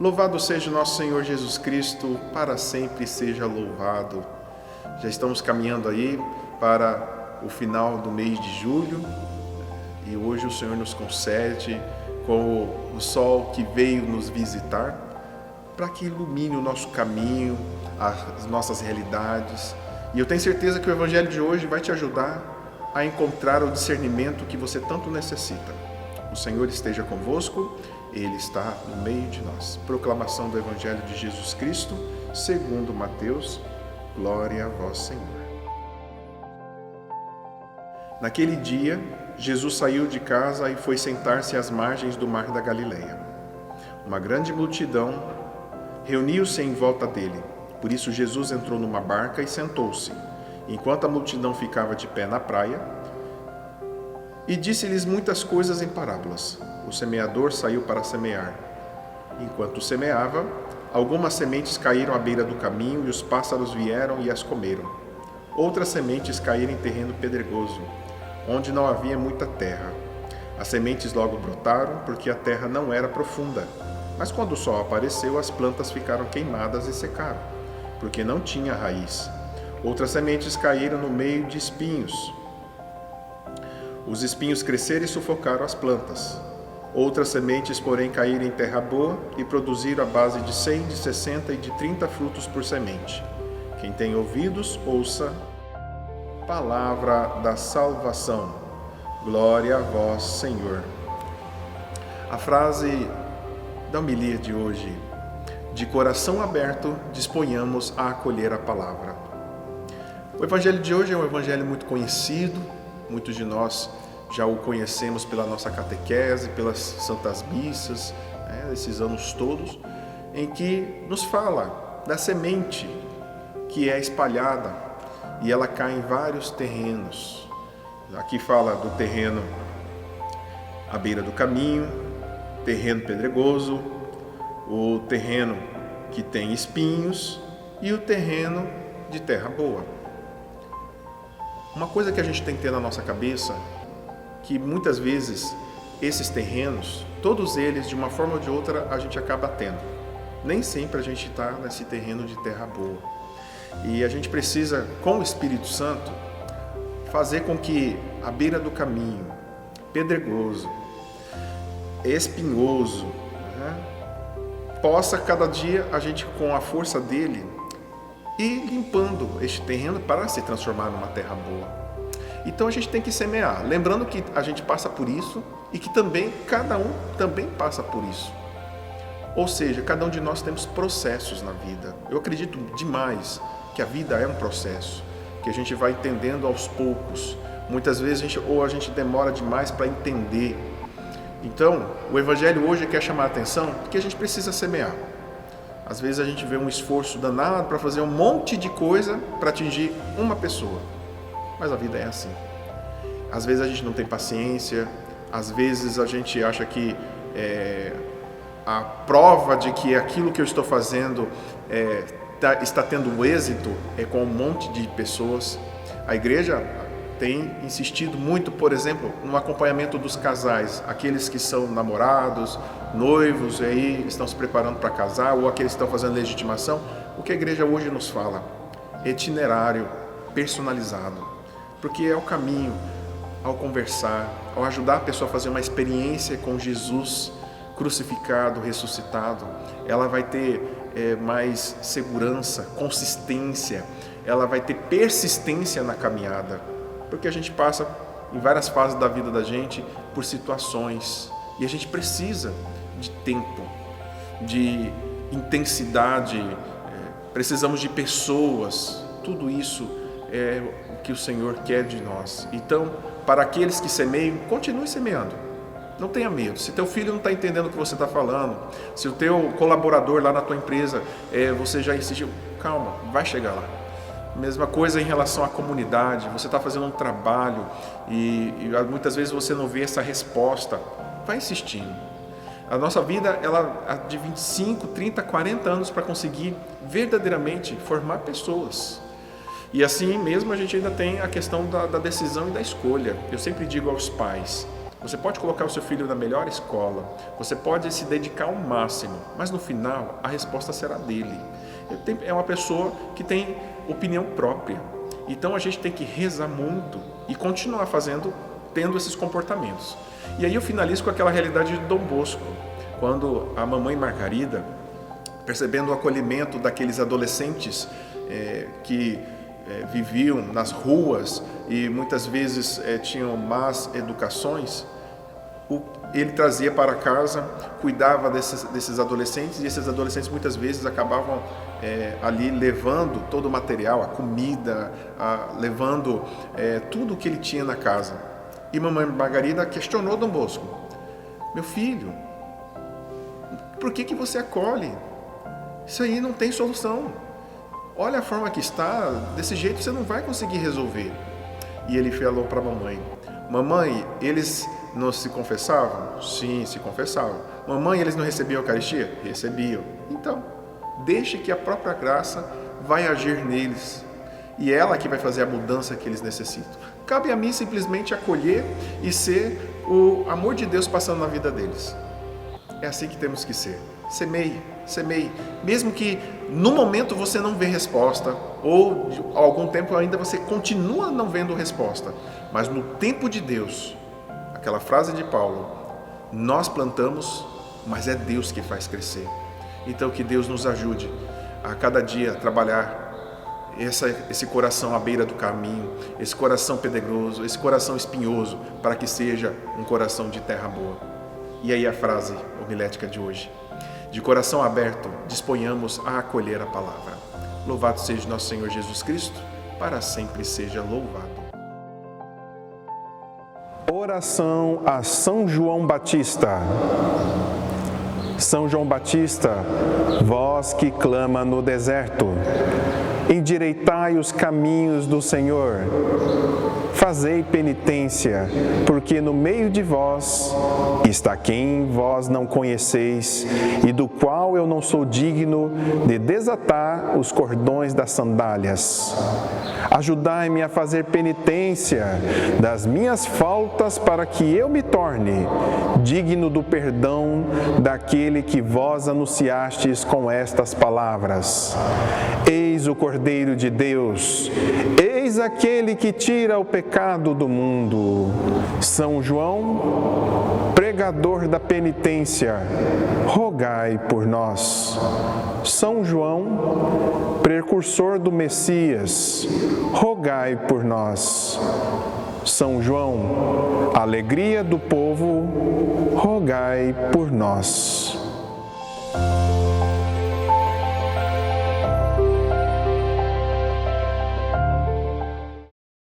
Louvado seja o nosso Senhor Jesus Cristo, para sempre seja louvado. Já estamos caminhando aí para o final do mês de julho e hoje o Senhor nos concede com o sol que veio nos visitar para que ilumine o nosso caminho, as nossas realidades. E eu tenho certeza que o Evangelho de hoje vai te ajudar a encontrar o discernimento que você tanto necessita. O Senhor esteja convosco, Ele está no meio de nós. Proclamação do Evangelho de Jesus Cristo, segundo Mateus. Glória a vós, Senhor. Naquele dia, Jesus saiu de casa e foi sentar-se às margens do mar da Galileia. Uma grande multidão reuniu-se em volta dele. Por isso Jesus entrou numa barca e sentou-se, enquanto a multidão ficava de pé na praia, e disse-lhes muitas coisas em parábolas. O semeador saiu para semear. Enquanto semeava, algumas sementes caíram à beira do caminho e os pássaros vieram e as comeram. Outras sementes caíram em terreno pedregoso, onde não havia muita terra. As sementes logo brotaram, porque a terra não era profunda. Mas quando o sol apareceu, as plantas ficaram queimadas e secaram, porque não tinha raiz. Outras sementes caíram no meio de espinhos. Os espinhos cresceram e sufocaram as plantas. Outras sementes, porém, caíram em terra boa e produziram a base de 100, de 60 e de 30 frutos por semente. Quem tem ouvidos, ouça. Palavra da salvação. Glória a vós, Senhor. A frase da homilia de hoje: de coração aberto, disponhamos a acolher a palavra. O evangelho de hoje é um evangelho muito conhecido, muitos de nós já o conhecemos pela nossa catequese, pelas santas missas, esses anos todos, em que nos fala da semente que é espalhada e ela cai em vários terrenos. Aqui fala do terreno à beira do caminho, terreno pedregoso, o terreno que tem espinhos e o terreno de terra boa. Uma coisa que a gente tem que ter na nossa cabeça, que muitas vezes esses terrenos, todos eles, de uma forma ou de outra, a gente acaba tendo. Nem sempre a gente está nesse terreno de terra boa. E a gente precisa, com o Espírito Santo, fazer com que a beira do caminho, pedregoso, espinhoso, possa cada dia a gente, com a força dele, ir limpando este terreno para se transformar numa terra boa. Então a gente tem que semear, lembrando que a gente passa por isso e que também cada um também passa por isso. Ou seja, cada um de nós temos processos na vida. Eu acredito demais que a vida é um processo, que a gente vai entendendo aos poucos. Muitas vezes a gente demora demais para entender. Então, o Evangelho hoje quer chamar a atenção que a gente precisa semear. Às vezes a gente vê um esforço danado para fazer um monte de coisa para atingir uma pessoa. Mas a vida é assim. Às vezes a gente não tem paciência, às vezes a gente acha que a prova de que aquilo que eu estou fazendo está tendo êxito é com um monte de pessoas. A igreja tem insistido muito, por exemplo, no acompanhamento dos casais, aqueles que são namorados, noivos, e aí estão se preparando para casar, ou aqueles que estão fazendo legitimação. O que a igreja hoje nos fala? Itinerário personalizado, porque é o caminho, ao conversar, ao ajudar a pessoa a fazer uma experiência com Jesus crucificado, ressuscitado, ela vai ter mais segurança, consistência, ela vai ter persistência na caminhada, porque a gente passa em várias fases da vida da gente por situações e a gente precisa de tempo, de intensidade, precisamos de pessoas, tudo isso é o que o Senhor quer de nós. Então, para aqueles que semeiam, continue semeando. Não tenha medo. Se teu filho não está entendendo o que você está falando, se o teu colaborador lá na tua empresa, você já insistiu, calma, vai chegar lá. Mesma coisa em relação à comunidade, você está fazendo um trabalho e muitas vezes você não vê essa resposta, vai insistindo. A nossa vida ela é de 25, 30, 40 anos para conseguir verdadeiramente formar pessoas. E assim mesmo a gente ainda tem a questão da decisão e da escolha. Eu sempre digo aos pais, Você pode colocar o seu filho na melhor escola, você pode se dedicar ao máximo, mas no final a resposta será dele. É uma pessoa que tem opinião própria. Então a gente tem que rezar muito e continuar tendo esses comportamentos. E aí eu finalizo com aquela realidade de Dom Bosco, quando a mamãe Margarida, percebendo o acolhimento daqueles adolescentes que viviam nas ruas e muitas vezes tinham más educações, ele trazia para casa, cuidava desses adolescentes, e esses adolescentes muitas vezes acabavam ali levando todo o material, a comida, levando tudo o que ele tinha na casa. E mamãe Margarida questionou Dom Bosco: meu filho, por que você acolhe? Isso aí não tem solução. Olha a forma que está, desse jeito você não vai conseguir resolver. E ele falou para a mamãe: mamãe, eles não se confessavam? Sim, se confessavam. Mamãe, eles não recebiam a Eucaristia? Recebiam. Então, deixe que a própria graça vai agir neles. E ela que vai fazer a mudança que eles necessitam. Cabe a mim simplesmente acolher e ser o amor de Deus passando na vida deles. É assim que temos que ser. Semeie, semeie. Mesmo que no momento você não vê resposta, ou há algum tempo ainda você continua não vendo resposta, mas no tempo de Deus, aquela frase de Paulo, nós plantamos, mas é Deus que faz crescer. Então que Deus nos ajude a cada dia trabalhar esse coração à beira do caminho, esse coração pedregoso, esse coração espinhoso, para que seja um coração de terra boa. E aí a frase homilética de hoje: de coração aberto, disponhamos a acolher a palavra. Louvado seja nosso Senhor Jesus Cristo, para sempre seja louvado. Oração a São João Batista. São João Batista, voz que clama no deserto, endireitai os caminhos do Senhor. Fazei penitência, porque no meio de vós está quem vós não conheceis, e do qual eu não sou digno de desatar os cordões das sandálias. Ajudai-me a fazer penitência das minhas faltas, para que eu me torne digno do perdão daquele que vós anunciastes com estas palavras: Eis o Cordeiro de Deus, eis aquele que tira o pecado do mundo. São João, pregador da penitência, rogai por nós. São João, precursor do Messias, rogai por nós. São João, alegria do povo, rogai por nós.